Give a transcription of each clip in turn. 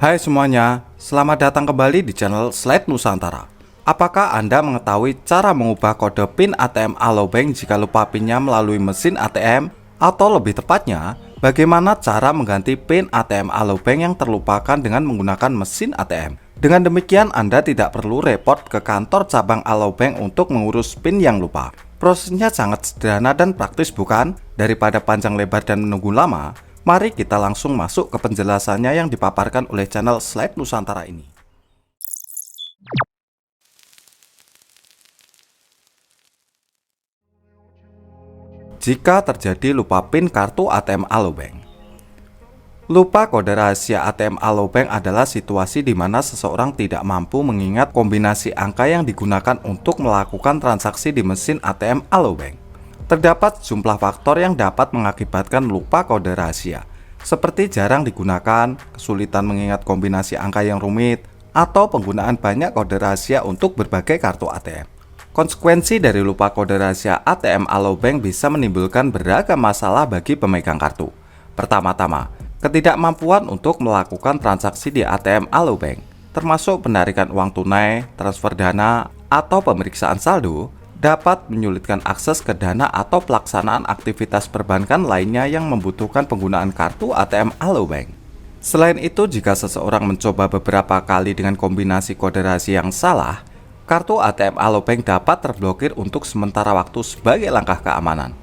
Hai semuanya, selamat datang kembali di channel Slide Nusantara. Apakah Anda mengetahui cara mengubah kode PIN ATM Alobank jika lupa PIN-nya melalui mesin ATM? Atau lebih tepatnya, bagaimana cara mengganti PIN ATM Alobank yang terlupakan dengan menggunakan mesin ATM? Dengan demikian, Anda tidak perlu repot ke kantor cabang Alobank untuk mengurus PIN yang lupa. Prosesnya sangat sederhana dan praktis, bukan? Daripada panjang lebar dan menunggu lama, mari kita langsung masuk ke penjelasannya yang dipaparkan oleh channel Slide Nusantara ini. Jika terjadi lupa PIN kartu ATM Alobank. Lupa kode rahasia ATM Alobank adalah situasi di mana seseorang tidak mampu mengingat kombinasi angka yang digunakan untuk melakukan transaksi di mesin ATM Alobank. Terdapat sejumlah faktor yang dapat mengakibatkan lupa kode rahasia, seperti jarang digunakan, kesulitan mengingat kombinasi angka yang rumit, atau penggunaan banyak kode rahasia untuk berbagai kartu ATM. Konsekuensi dari lupa kode rahasia ATM Alobank bisa menimbulkan beragam masalah bagi pemegang kartu. Pertama-tama, ketidakmampuan untuk melakukan transaksi di ATM Alobank, termasuk penarikan uang tunai, transfer dana, atau pemeriksaan saldo, dapat menyulitkan akses ke dana atau pelaksanaan aktivitas perbankan lainnya yang membutuhkan penggunaan kartu ATM Alobank. Selain itu, jika seseorang mencoba beberapa kali dengan kombinasi kode rahasia yang salah, kartu ATM Alobank dapat terblokir untuk sementara waktu sebagai langkah keamanan.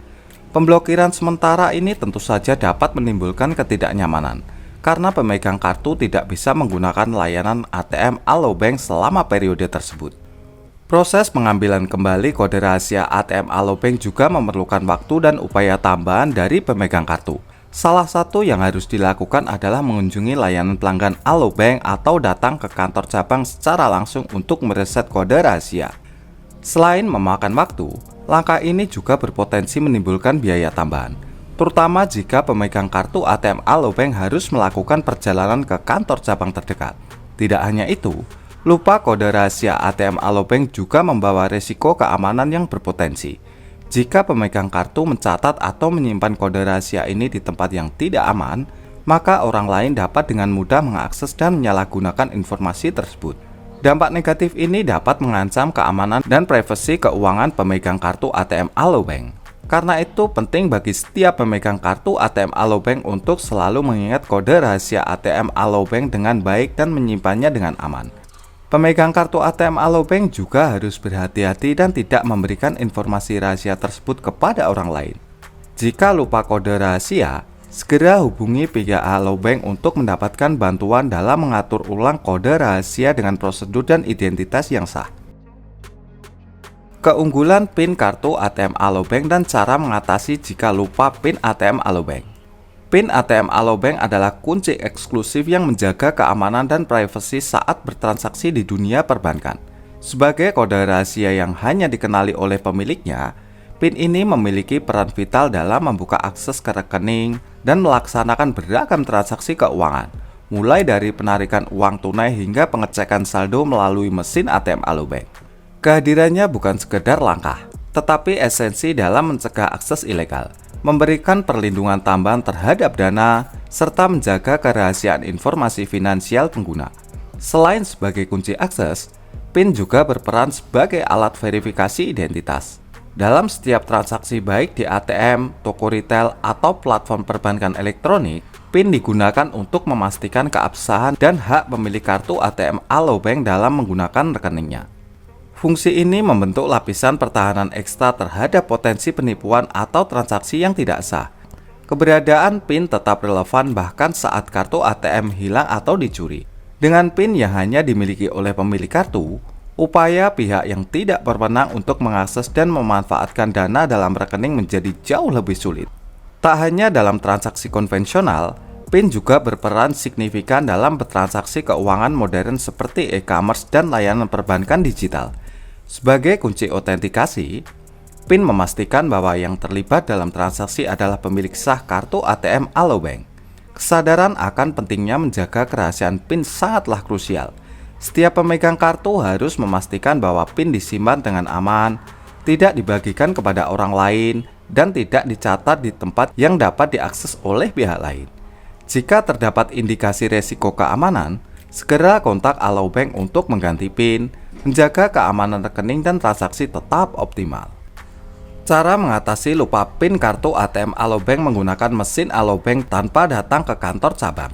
Pemblokiran sementara ini tentu saja dapat menimbulkan ketidaknyamanan, karena pemegang kartu tidak bisa menggunakan layanan ATM Alobank selama periode tersebut. Proses pengambilan kembali kode rahasia ATM Alobank juga memerlukan waktu dan upaya tambahan dari pemegang kartu. Salah satu yang harus dilakukan adalah mengunjungi layanan pelanggan Alobank atau datang ke kantor cabang secara langsung untuk mereset kode rahasia. Selain memakan waktu, langkah ini juga berpotensi menimbulkan biaya tambahan, terutama jika pemegang kartu ATM Alobank harus melakukan perjalanan ke kantor cabang terdekat. Tidak hanya itu, lupa kode rahasia ATM Alobank juga membawa risiko keamanan yang berpotensi. Jika pemegang kartu mencatat atau menyimpan kode rahasia ini di tempat yang tidak aman, maka orang lain dapat dengan mudah mengakses dan menyalahgunakan informasi tersebut. Dampak negatif ini dapat mengancam keamanan dan privasi keuangan pemegang kartu ATM Alobank. Karena itu penting bagi setiap pemegang kartu ATM Alobank untuk selalu mengingat kode rahasia ATM Alobank dengan baik dan menyimpannya dengan aman. Pemegang kartu ATM Alobank juga harus berhati-hati dan tidak memberikan informasi rahasia tersebut kepada orang lain. Jika lupa kode rahasia, segera hubungi pihak Alobank untuk mendapatkan bantuan dalam mengatur ulang kode rahasia dengan prosedur dan identitas yang sah. Keunggulan PIN kartu ATM Alobank dan cara mengatasi jika lupa PIN ATM Alobank. PIN ATM Alobank adalah kunci eksklusif yang menjaga keamanan dan privasi saat bertransaksi di dunia perbankan. Sebagai kode rahasia yang hanya dikenali oleh pemiliknya, PIN ini memiliki peran vital dalam membuka akses ke rekening dan melaksanakan beragam transaksi keuangan, mulai dari penarikan uang tunai hingga pengecekan saldo melalui mesin ATM Alobank. Kehadirannya bukan sekedar langkah, tetapi esensi dalam mencegah akses ilegal, memberikan perlindungan tambahan terhadap dana, serta menjaga kerahasiaan informasi finansial pengguna. Selain sebagai kunci akses, PIN juga berperan sebagai alat verifikasi identitas. Dalam setiap transaksi baik di ATM, toko retail, atau platform perbankan elektronik, PIN digunakan untuk memastikan keabsahan dan hak pemilik kartu ATM Alobank dalam menggunakan rekeningnya. Fungsi ini membentuk lapisan pertahanan ekstra terhadap potensi penipuan atau transaksi yang tidak sah. Keberadaan PIN tetap relevan bahkan saat kartu ATM hilang atau dicuri. Dengan PIN yang hanya dimiliki oleh pemilik kartu, upaya pihak yang tidak berwenang untuk mengakses dan memanfaatkan dana dalam rekening menjadi jauh lebih sulit. Tak hanya dalam transaksi konvensional, PIN juga berperan signifikan dalam bertransaksi keuangan modern seperti e-commerce dan layanan perbankan digital. Sebagai kunci autentikasi, PIN memastikan bahwa yang terlibat dalam transaksi adalah pemilik sah kartu ATM Alobank. Kesadaran akan pentingnya menjaga kerahasiaan PIN sangatlah krusial. Setiap pemegang kartu harus memastikan bahwa PIN disimpan dengan aman, tidak dibagikan kepada orang lain, dan tidak dicatat di tempat yang dapat diakses oleh pihak lain. Jika terdapat indikasi resiko keamanan, Segera kontak Alobank untuk mengganti PIN, menjaga keamanan rekening dan transaksi tetap optimal. Cara mengatasi lupa PIN kartu ATM Alobank menggunakan mesin Alobank tanpa datang ke kantor cabang.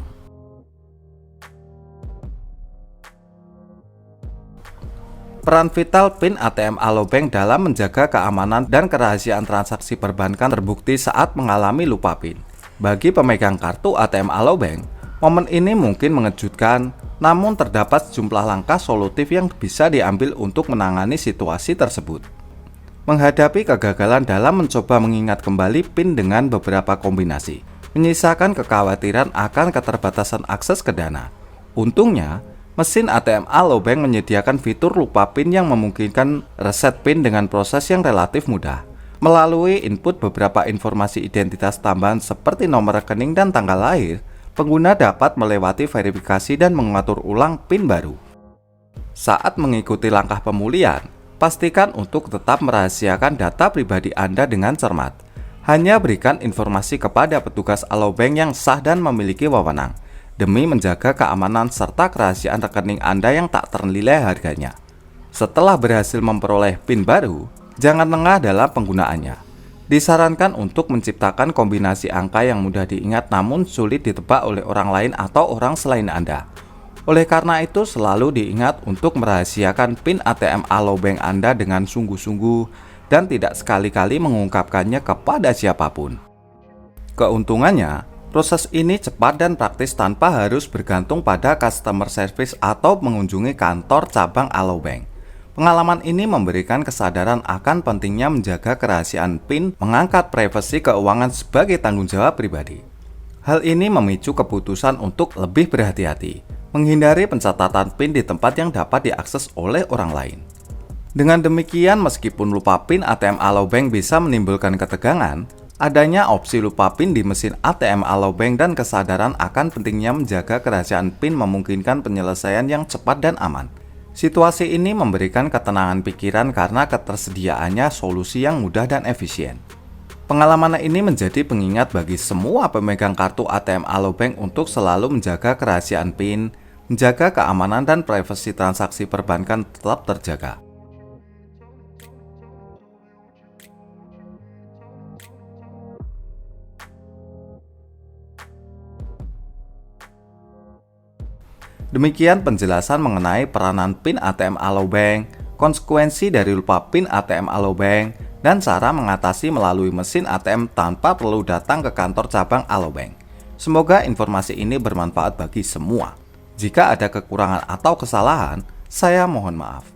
Peran vital PIN ATM Alobank dalam menjaga keamanan dan kerahasiaan transaksi perbankan terbukti saat mengalami lupa PIN. Bagi pemegang kartu ATM Alobank, momen ini mungkin mengejutkan, namun terdapat sejumlah langkah solutif yang bisa diambil untuk menangani situasi tersebut. Menghadapi kegagalan dalam mencoba mengingat kembali PIN dengan beberapa kombinasi, menyisakan kekhawatiran akan keterbatasan akses ke dana. Untungnya, mesin ATM Alobank menyediakan fitur lupa PIN yang memungkinkan reset PIN dengan proses yang relatif mudah. Melalui input beberapa informasi identitas tambahan seperti nomor rekening dan tanggal lahir, pengguna dapat melewati verifikasi dan mengatur ulang PIN baru. Saat mengikuti langkah pemulihan, pastikan untuk tetap merahasiakan data pribadi Anda dengan cermat. Hanya berikan informasi kepada petugas Alobank yang sah dan memiliki wewenang, demi menjaga keamanan serta kerahasiaan rekening Anda yang tak ternilai harganya. Setelah berhasil memperoleh PIN baru, jangan lengah dalam penggunaannya. Disarankan untuk menciptakan kombinasi angka yang mudah diingat namun sulit ditebak oleh orang lain atau orang selain Anda. Oleh karena itu, selalu diingat untuk merahasiakan PIN ATM Alobank Anda dengan sungguh-sungguh dan tidak sekali-kali mengungkapkannya kepada siapapun. Keuntungannya, proses ini cepat dan praktis tanpa harus bergantung pada customer service atau mengunjungi kantor cabang Alobank. Pengalaman ini memberikan kesadaran akan pentingnya menjaga kerahasiaan PIN, mengangkat privasi keuangan sebagai tanggung jawab pribadi. Hal ini memicu keputusan untuk lebih berhati-hati, menghindari pencatatan PIN di tempat yang dapat diakses oleh orang lain. Dengan demikian, meskipun lupa PIN ATM Alobank bisa menimbulkan ketegangan, adanya opsi lupa PIN di mesin ATM Alobank dan kesadaran akan pentingnya menjaga kerahasiaan PIN memungkinkan penyelesaian yang cepat dan aman. Situasi ini memberikan ketenangan pikiran karena ketersediaannya solusi yang mudah dan efisien. Pengalaman ini menjadi pengingat bagi semua pemegang kartu ATM Alobank untuk selalu menjaga kerahasiaan PIN, menjaga keamanan dan privasi transaksi perbankan tetap terjaga. Demikian penjelasan mengenai peranan PIN ATM Alobank, konsekuensi dari lupa PIN ATM Alobank, dan cara mengatasi melalui mesin ATM tanpa perlu datang ke kantor cabang Alobank. Semoga informasi ini bermanfaat bagi semua. Jika ada kekurangan atau kesalahan, saya mohon maaf.